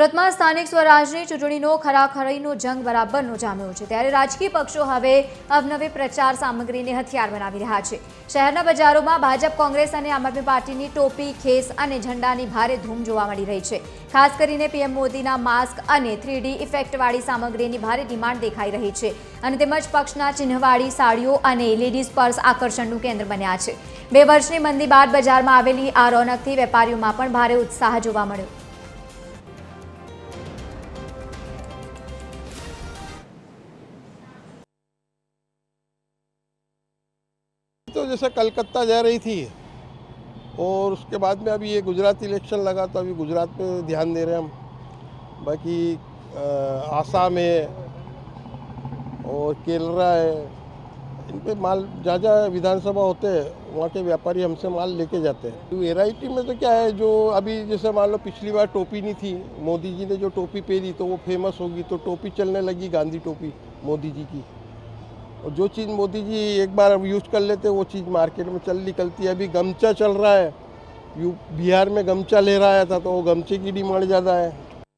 સુરતમાં સ્થાનિક સ્વરાજની ચૂંટણીનો ખરાખરીનો જંગ બરાબરનો જામ્યો છે, ત્યારે રાજકીય પક્ષો હવે અવનવી પ્રચાર સામગ્રીને હથિયાર બનાવી રહ્યા છે। શહેરના બજારોમાં ભાજપ, કોંગ્રેસ અને આમ આદમી પાર્ટીની ટોપી, ખેસ અને ઝંડાની ભારે ધૂમ જોવા મળી રહી છે। ખાસ કરીને પીએમ મોદીના માસ્ક અને 3D ઇફેક્ટવાળી સામગ્રીની ભારે ડિમાન્ડ દેખાઈ રહી છે અને તેમજ પક્ષના ચિહ્નવાળી સાડીઓ અને લેડીઝ પર્સ આકર્ષણનું કેન્દ્ર બન્યા છે। 2 વર્ષની મંદી બાદ બજારમાં આવેલી આ રોનકથી વેપારીઓમાં પણ ભારે ઉત્સાહ જોવા મળ્યો। तो जैसे कलकत्ता जा रही थी और उसके बाद में अभी ये गुजरात इलेक्शन लगा तो अभी गुजरात पे ध्यान दे रहे हैं हम। बाकी आसाम है और केरला है, इन पे माल जहाँ विधानसभा होते हैं वहाँ के व्यापारी हमसे माल लेके जाते हैं। तो वैरायटी में तो क्या है, जो अभी जैसे मान लो पिछली बार टोपी नहीं थी, मोदी जी ने जो टोपी पहनी तो वो फेमस होगी, तो टोपी चलने लगी, गांधी टोपी मोदी जी की। और जो चीज़ मोदी जी एक बार यूज़ कर लेते वो चीज़ मार्केट में चल निकलती है। अभी गमछा चल रहा है, बिहार में गमछा ले रहा था तो वो गमछे की डिमांड ज़्यादा है।